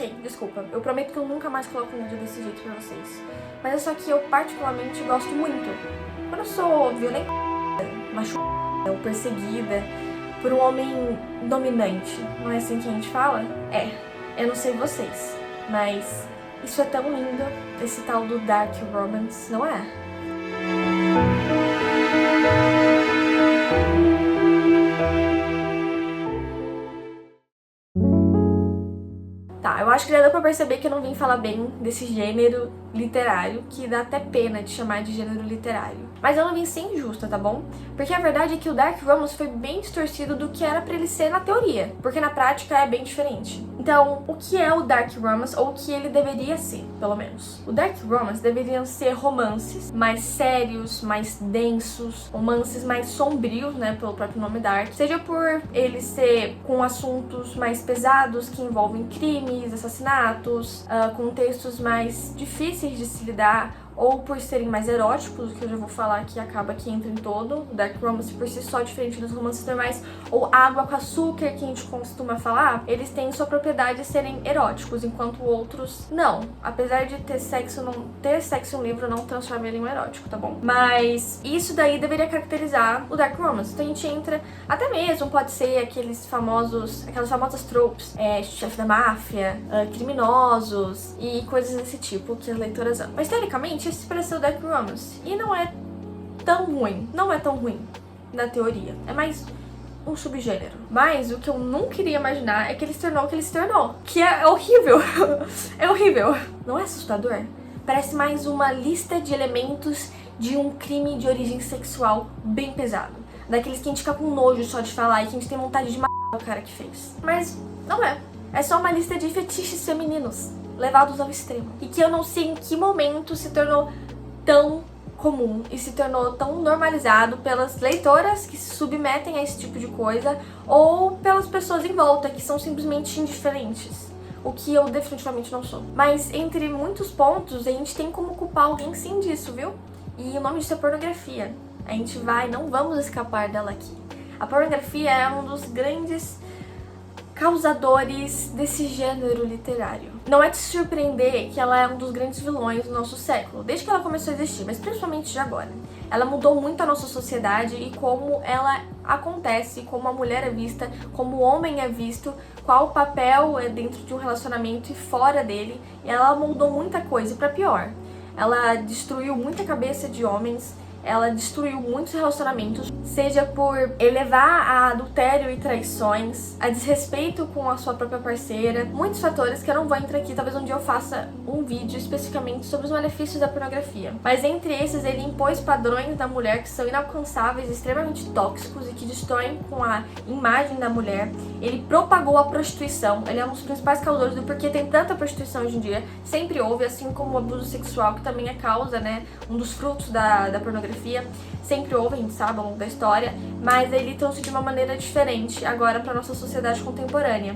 Ok, desculpa. Eu prometo que eu nunca mais coloco um vídeo desse jeito pra vocês. Mas é só que eu particularmente gosto muito. Quando eu sou violentada, machucada ou perseguida por um homem dominante, não é assim que a gente fala? Eu não sei vocês, mas isso é tão lindo, esse tal do Dark Romance, não é? Tá, eu acho que já deu pra perceber que eu não vim falar bem desse gênero literário, que dá até pena de chamar de gênero literário. Mas eu não vim ser injusta, tá bom? Porque a verdade é que o Dark Romance foi bem distorcido do que era pra ele ser na teoria, porque na prática é bem diferente. Então, o que é o Dark Romance, ou o que ele deveria ser, pelo menos? O Dark Romance deveriam ser romances mais sérios, mais densos, romances mais sombrios, né, pelo próprio nome Dark, seja por ele ser com assuntos mais pesados que envolvem crimes, assassinatos, contextos mais difíceis de se lidar, ou por serem mais eróticos, que eu já vou falar que acaba que entra em todo. O Dark Romance por si só, diferente dos romances normais, ou água com açúcar, que a gente costuma falar, eles têm sua propriedade de serem eróticos, enquanto outros não. Apesar de ter sexo em um livro, não transforma ele em um erótico, tá bom? Mas isso daí deveria caracterizar o Dark Romance. Então a gente entra, até mesmo pode ser aquelas famosas tropes, chefe da máfia, criminosos e coisas desse tipo que as leitoras amam. Mas teoricamente esse parece ser o Dark Romance. E não é tão ruim. Não é tão ruim na teoria. É mais um subgênero. Mas o que eu nunca iria imaginar é que ele se tornou o que ele se tornou. Que é horrível. É horrível. Não é assustador? Parece mais uma lista de elementos de um crime de origem sexual bem pesado. Daqueles que a gente fica com nojo só de falar e que a gente tem vontade de matar o cara que fez. Mas não é. É só uma lista de fetiches femininos levados ao extremo. E que eu não sei em que momento se tornou tão comum e se tornou tão normalizado pelas leitoras que se submetem a esse tipo de coisa ou pelas pessoas em volta que são simplesmente indiferentes. O que eu definitivamente não sou. Mas entre muitos pontos, a gente tem como culpar alguém sim disso, viu? E o nome disso é pornografia. A gente não vamos escapar dela aqui. A pornografia é um dos grandes causadores desse gênero literário. Não é de se surpreender que ela é um dos grandes vilões do nosso século, desde que ela começou a existir, mas principalmente de agora. Ela mudou muito a nossa sociedade e como ela acontece, como a mulher é vista, como o homem é visto, qual o papel é dentro de um relacionamento e fora dele. E ela mudou muita coisa, pra pior. Ela destruiu muita cabeça de homens, ela destruiu muitos relacionamentos, seja por elevar a adultério e traições, a desrespeito com a sua própria parceira, muitos fatores que eu não vou entrar aqui, talvez um dia eu faça um vídeo especificamente sobre os malefícios da pornografia. Mas entre esses, ele impôs padrões da mulher que são inalcançáveis, extremamente tóxicos e que destroem com a imagem da mulher. Ele propagou a prostituição, ele é um dos principais causadores do porquê tem tanta prostituição hoje em dia, sempre houve, assim como o abuso sexual, que também é causa, né, um dos frutos da pornografia. Sempre houve, a gente sabe, ao longo da história, mas ele trouxe de uma maneira diferente agora para nossa sociedade contemporânea.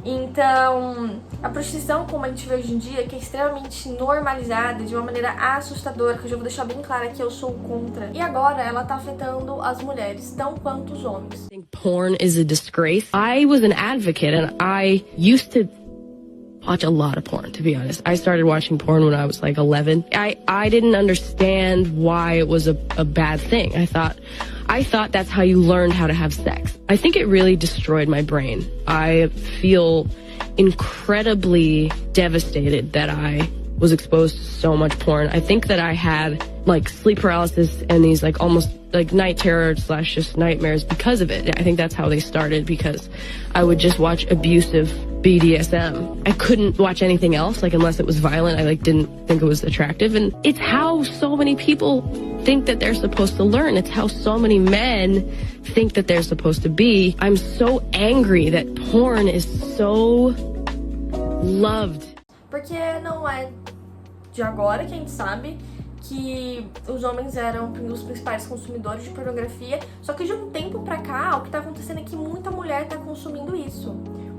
Então, a prostituição, como a gente vê hoje em dia, que é extremamente normalizada de uma maneira assustadora, que eu já vou deixar bem claro que eu sou contra. E agora ela tá afetando as mulheres, tão quanto os homens. Porn is a disgrace. I was an advocate and I used to watch a lot of porn, to be honest. I started watching porn when I was like 11. I didn't understand why it was a bad thing. I thought that's how you learned how to have sex. I think it really destroyed my brain. I feel incredibly devastated that I was exposed to so much porn. I think that I had like sleep paralysis and these like almost like night terror / just nightmares because of it. I think that's how they started, because I would just watch abusive BDSM. I couldn't watch anything else, like unless it was violent. I like didn't think it was attractive. And it's how so many people think that they're supposed to learn. It's how so many men think that they're supposed to be. I'm so angry that porn is so loved. Porque não é de agora que a gente sabe que os homens eram os principais consumidores de pornografia, só que de um tempo pra cá, o que tá acontecendo é que muita mulher tá consumindo isso.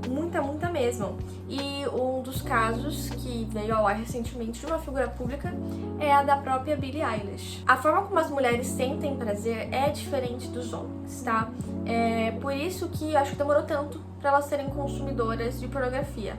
Muita mesmo. E um dos casos que veio ao ar recentemente de uma figura pública é a da própria Billie Eilish. A forma como as mulheres sentem prazer é diferente dos homens, tá? É por isso que acho que demorou tanto pra elas serem consumidoras de pornografia.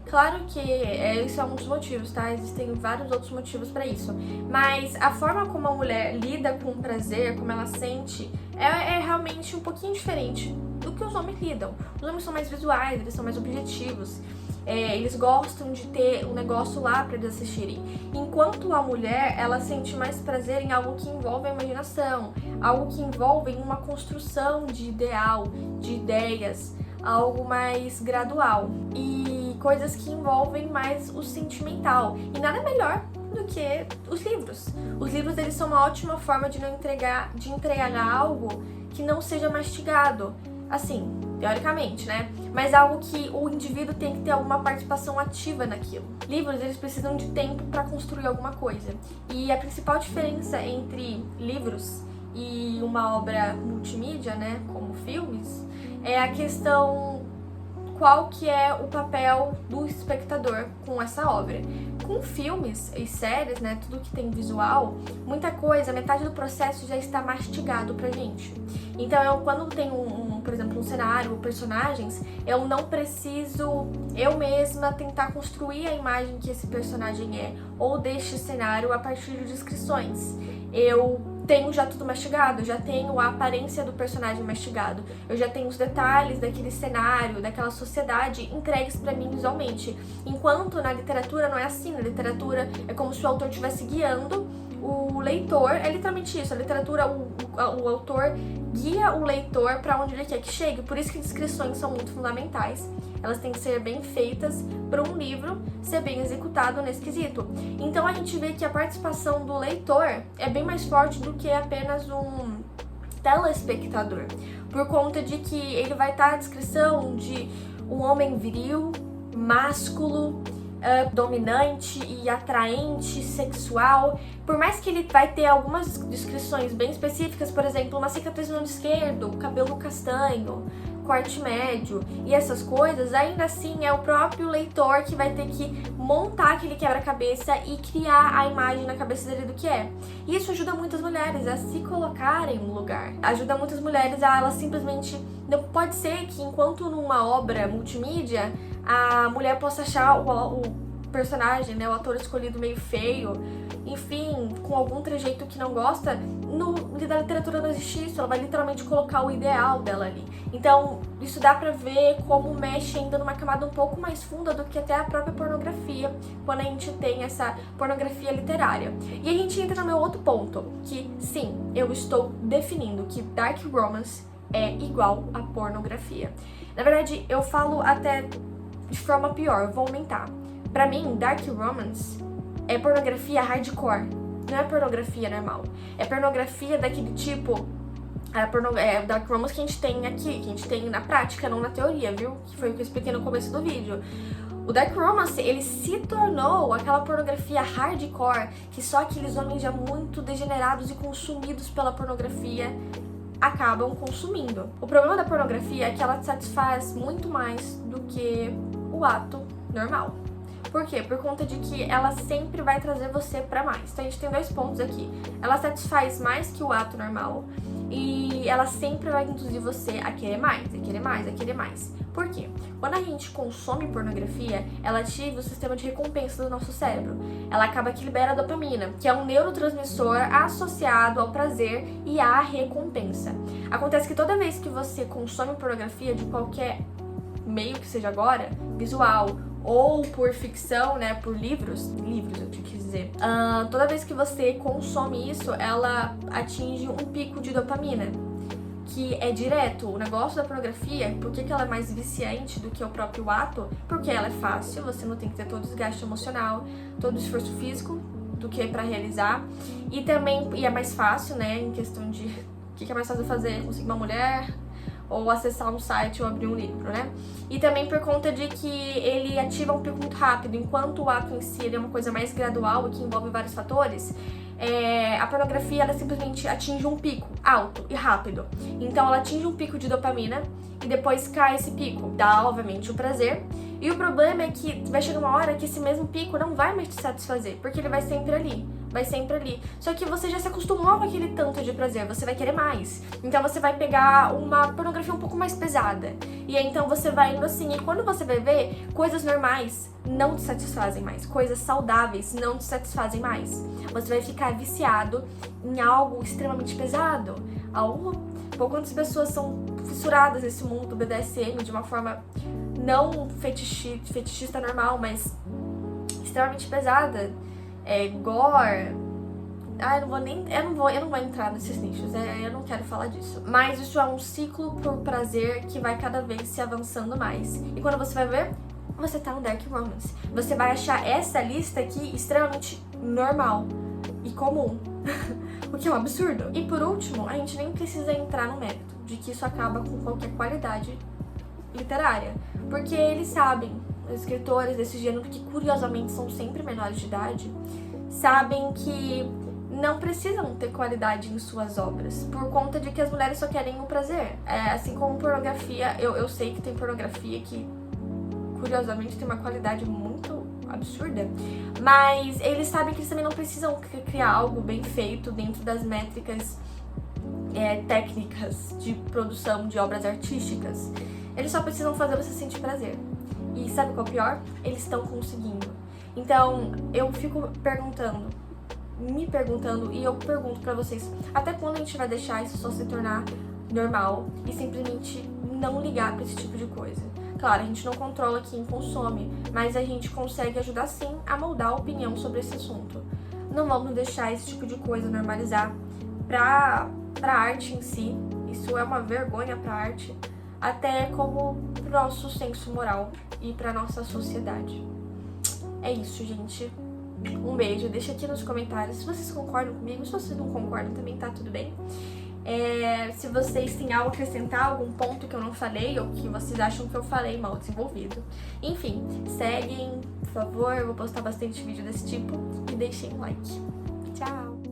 Claro que esse é um dos motivos, tá? Existem vários outros motivos pra isso. Mas a forma como a mulher lida com o prazer, como ela sente, é realmente um pouquinho diferente do que os homens lidam. Os homens são mais visuais, eles são mais objetivos. Eles gostam de ter um negócio lá pra eles assistirem. Enquanto a mulher, ela sente mais prazer em algo que envolve a imaginação, algo que envolve uma construção de ideal, de ideias, algo mais gradual. E coisas que envolvem mais o sentimental. E nada melhor do que os livros. Os livros, eles são uma ótima forma de entregar algo que não seja mastigado. Assim, teoricamente, né? Mas algo que o indivíduo tem que ter alguma participação ativa naquilo. Livros, eles precisam de tempo para construir alguma coisa. E a principal diferença entre livros e uma obra multimídia, né, como filmes, é a questão qual que é o papel do espectador com essa obra. Com filmes e séries, né, tudo que tem visual, muita coisa, metade do processo já está mastigado pra gente. Então, quando tem por exemplo, um cenário, personagens, eu não preciso eu mesma tentar construir a imagem que esse personagem é, ou deste cenário a partir de descrições. Eu tenho já tudo mastigado, eu já tenho a aparência do personagem mastigado, eu já tenho os detalhes daquele cenário, daquela sociedade entregues pra mim visualmente. Enquanto na literatura não é assim, na literatura é como se o autor estivesse guiando o leitor, é literalmente isso, a literatura, o autor guia o leitor para onde ele quer que chegue, por isso que descrições são muito fundamentais, elas têm que ser bem feitas para um livro ser bem executado nesse quesito. Então a gente vê que a participação do leitor é bem mais forte do que apenas um telespectador, por conta de que ele vai estar a descrição de um homem viril, másculo, dominante e atraente, sexual. Por mais que ele vai ter algumas descrições bem específicas, por exemplo, uma cicatriz no olho esquerdo, cabelo castanho, corte médio e essas coisas, ainda assim é o próprio leitor que vai ter que montar aquele quebra-cabeça e criar a imagem na cabeça dele do que é. E isso ajuda muitas mulheres a se colocarem no lugar. Ajuda muitas mulheres a elas simplesmente... Não pode ser que enquanto numa obra multimídia a mulher possa achar o personagem, né, o ator escolhido meio feio, enfim, com algum trejeito que não gosta, na literatura não existe isso, ela vai literalmente colocar o ideal dela ali. Então, isso dá pra ver como mexe ainda numa camada um pouco mais funda do que até a própria pornografia, quando a gente tem essa pornografia literária. E a gente entra no meu outro ponto, que sim, eu estou definindo que Dark Romance é igual a pornografia. Na verdade, eu falo até de forma pior, eu vou aumentar. Pra mim, Dark Romance é pornografia hardcore, não é pornografia normal. É pornografia daquele tipo, Dark Romance que a gente tem aqui, que a gente tem na prática, não na teoria, viu? Que foi o que eu expliquei no começo do vídeo. O Dark Romance, ele se tornou aquela pornografia hardcore que só aqueles homens já muito degenerados e consumidos pela pornografia acabam consumindo. O problema da pornografia é que ela te satisfaz muito mais do que o ato normal. Por quê? Por conta de que ela sempre vai trazer você pra mais. Então a gente tem dois pontos aqui. Ela satisfaz mais que o ato normal e ela sempre vai induzir você a querer mais, a querer mais, a querer mais. Por quê? Quando a gente consome pornografia, ela ativa o sistema de recompensa do nosso cérebro. Ela acaba que libera a dopamina, que é um neurotransmissor associado ao prazer e à recompensa. Acontece que toda vez que você consome pornografia de qualquer meio que seja agora, visual ou por ficção, né, por livros eu te quis dizer, toda vez que você consome isso, ela atinge um pico de dopamina, que é direto. O negócio da pornografia, por que ela é mais viciante do que o próprio ato? Porque ela é fácil, você não tem que ter todo o desgaste emocional, todo o esforço físico do que pra realizar, e também é mais fácil, né, em questão de o que é mais fácil fazer, conseguir uma mulher ou acessar um site ou abrir um livro, né? E também por conta de que ele ativa um pico muito rápido, enquanto o ato em si ele é uma coisa mais gradual e que envolve vários fatores, a pornografia ela simplesmente atinge um pico alto e rápido. Então ela atinge um pico de dopamina e depois cai esse pico, dá obviamente o prazer. E o problema é que vai chegar uma hora que esse mesmo pico não vai mais te satisfazer, porque ele vai sempre ali. vai sempre ali. Só que você já se acostumou com aquele tanto de prazer, você vai querer mais. Então você vai pegar uma pornografia um pouco mais pesada. E aí então você vai indo assim, e quando você vai ver, coisas normais não te satisfazem mais, coisas saudáveis não te satisfazem mais. Você vai ficar viciado em algo extremamente pesado, algo... Pô, quantas pessoas são fissuradas nesse mundo do BDSM de uma forma não fetichista normal, mas extremamente pesada, gore. Eu não vou entrar nesses nichos, eu não quero falar disso. Mas isso é um ciclo por prazer que vai cada vez se avançando mais. E quando você vai ver, você tá no Dark Romance. Você vai achar essa lista aqui extremamente normal e comum. O que é um absurdo. E por último, a gente nem precisa entrar no mérito de que isso acaba com qualquer qualidade literária. Porque eles sabem, os escritores desse gênero, que curiosamente são sempre menores de idade, sabem que não precisam ter qualidade em suas obras, por conta de que as mulheres só querem o prazer. Assim como pornografia, eu sei que tem pornografia que curiosamente tem uma qualidade muito absurda, mas eles sabem que eles também não precisam criar algo bem feito dentro das métricas técnicas de produção de obras artísticas. Eles só precisam fazer você sentir prazer. E sabe qual é o pior? Eles estão conseguindo. Então, eu fico me perguntando, e eu pergunto pra vocês, até quando a gente vai deixar isso só se tornar normal e simplesmente não ligar pra esse tipo de coisa? Claro, a gente não controla quem consome, mas a gente consegue ajudar sim a moldar a opinião sobre esse assunto. Não vamos deixar esse tipo de coisa normalizar pra arte em si. Isso é uma vergonha pra arte, até como pro nosso senso moral e pra nossa sociedade. É isso, gente. Um beijo. Deixa aqui nos comentários se vocês concordam comigo. Se vocês não concordam, também tá tudo bem. Se vocês têm algo a acrescentar, algum ponto que eu não falei ou que vocês acham que eu falei mal desenvolvido. Enfim, seguem, por favor. Eu vou postar bastante vídeo desse tipo. E deixem um like. Tchau!